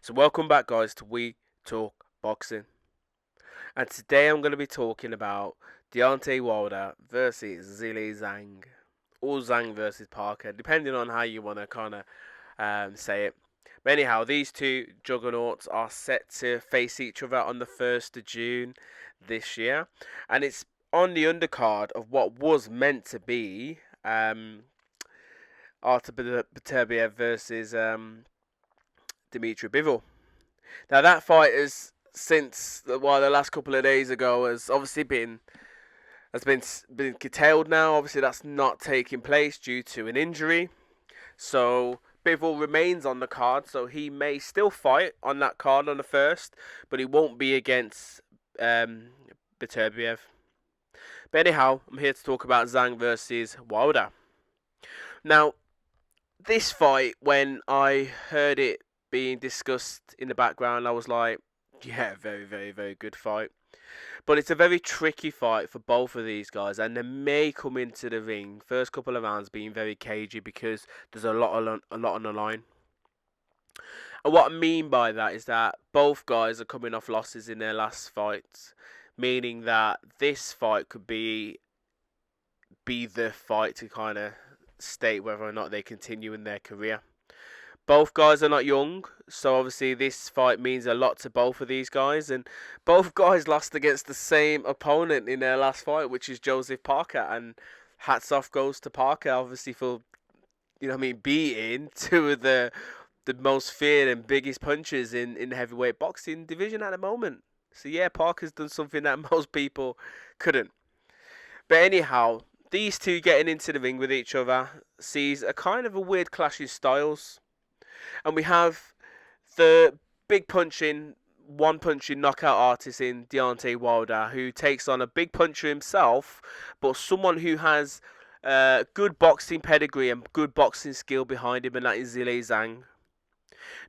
So welcome back guys to We Talk Boxing. And today I'm going to be talking about Deontay Wilder versus Zhilei Zhang. Or Zhang versus Parker, depending on how you want to kind of say it. But anyhow, these two juggernauts are set to face each other on the 1st of June this year. And it's on the undercard of what was meant to be Artur Beterbiev versus Dmitry Bivol. Now that fight is since the last couple of days ago has obviously been curtailed now. Obviously that's not taking place due to an injury. So Bivol remains on the card, so he may still fight on that card on the 1st, but he won't be against Beterbiev. But anyhow, I'm here to talk about Zhang versus Wilder. Now, this fight, when I heard it being discussed in the background, I was like, yeah, very, very, very good fight. But it's a very tricky fight for both of these guys, and they may come into the ring first couple of rounds being very cagey because there's a lot on the line. And what I mean by that is that both guys are coming off losses in their last fights, meaning that this fight could be the fight to kind of state whether or not they continue in their career. Both guys are not young, so obviously this fight means a lot to both of these guys. And both guys lost against the same opponent in their last fight, which is Joseph Parker. And hats off goes to Parker, obviously, for beating two of the most feared and biggest punchers in the heavyweight boxing division at the moment. So yeah, Parker's done something that most people couldn't. But anyhow, these two getting into the ring with each other sees a kind of a weird clash in styles. And we have the big one punching knockout artist in Deontay Wilder, who takes on a big puncher himself, but someone who has good boxing pedigree and good boxing skill behind him, and that is Zhilei Zhang.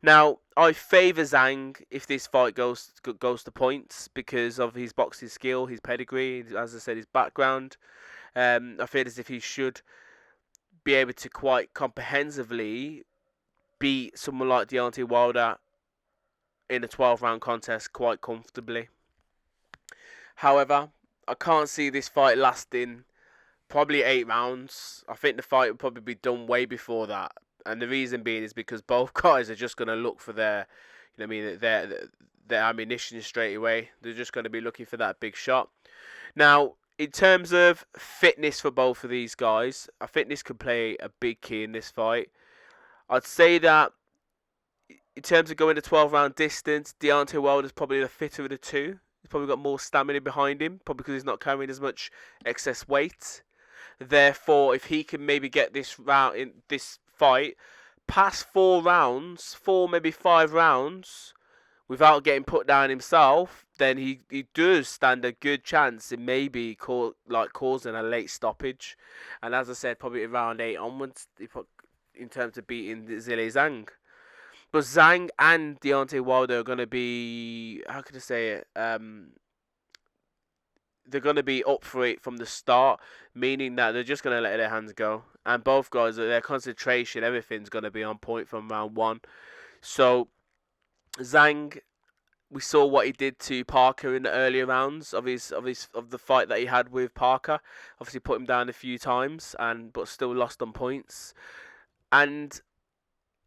Now, I favour Zhang if this fight goes to points because of his boxing skill, his pedigree, as I said, his background. I feel as if he should be able to quite comprehensively beat someone like Deontay Wilder in a 12-round contest quite comfortably. However, I can't see this fight lasting probably 8 rounds. I think the fight will probably be done way before that. And the reason being is because both guys are just going to look for their ammunition straight away. They're just going to be looking for that big shot. Now, in terms of fitness for both of these guys, I think this could play a big key in this fight. I'd say that in terms of going the 12-round distance, Deontay Wilder's probably the fitter of the two. He's probably got more stamina behind him, probably because he's not carrying as much excess weight. Therefore, if he can maybe get this fight past 4 rounds, 4 maybe 5 rounds, without getting put down himself, then he does stand a good chance in maybe causing a late stoppage. And as I said, probably around 8 onwards, in terms of beating Zhilei Zhang. But Zhang and Deontay Wilder are going to be, how can I say it? They're going to be up for it from the start, meaning that they're just going to let their hands go. And both guys, their concentration, everything's going to be on point from round 1. So Zhang, we saw what he did to Parker in the earlier rounds of the fight that he had with Parker. Obviously put him down a few times, but still lost on points. And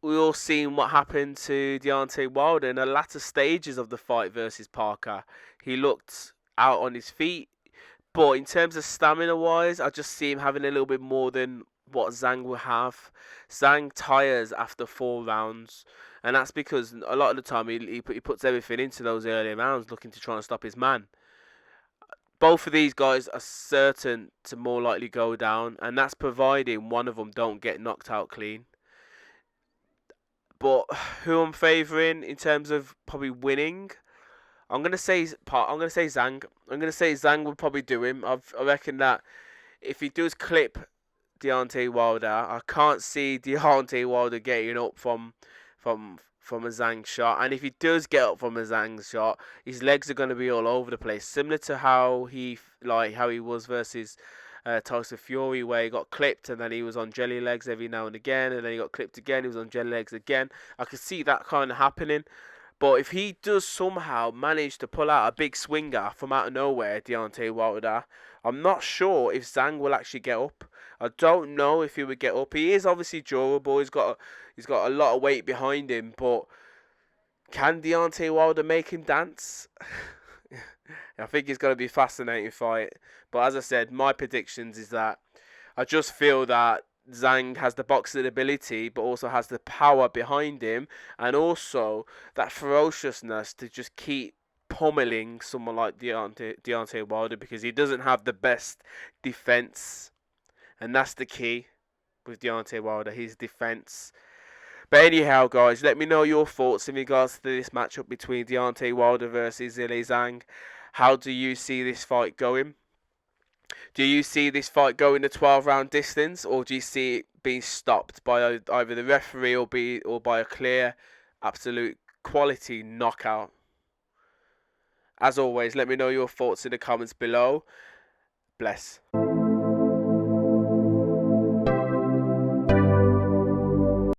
we all seen what happened to Deontay Wilder in the latter stages of the fight versus Parker. He looked out on his feet, but in terms of stamina-wise, I just see him having a little bit more than what Zhang will have. Zhang tires after 4 rounds, and that's because a lot of the time he puts everything into those early rounds looking to try and stop his man. Both of these guys are certain to more likely go down, and that's providing one of them don't get knocked out clean. But who I'm favouring in terms of probably winning, I'm gonna say Zhang. I'm gonna say Zhang will probably do him. I reckon that if he does clip Deontay Wilder, I can't see Deontay Wilder getting up from a Zhang shot. And if he does get up from a Zhang shot, his legs are going to be all over the place, similar to how he was versus Tyson Fury, where he got clipped and then he was on jelly legs every now and again, and then he got clipped again, he was on jelly legs again. I could see that kind of happening. But if he does somehow manage to pull out a big swinger from out of nowhere, Deontay Wilder, I'm not sure if Zhang will actually get up. I don't know if he would get up. He is obviously durable. He's got a lot of weight behind him, but can Deontay Wilder make him dance? I think it's going to be a fascinating fight. But as I said, my predictions is that I just feel that Zhang has the boxing ability, but also has the power behind him, and also that ferociousness to just keep pummeling someone like Deontay Wilder, because he doesn't have the best defense, and that's the key with Deontay Wilder, his defense. But anyhow, guys, let me know your thoughts in regards to this matchup between Deontay Wilder versus Zhilei Zhang. How do you see this fight going? Do you see this fight going the 12-round distance, or do you see it being stopped by either the referee or by a clear, absolute quality knockout? As always, let me know your thoughts in the comments below. Bless.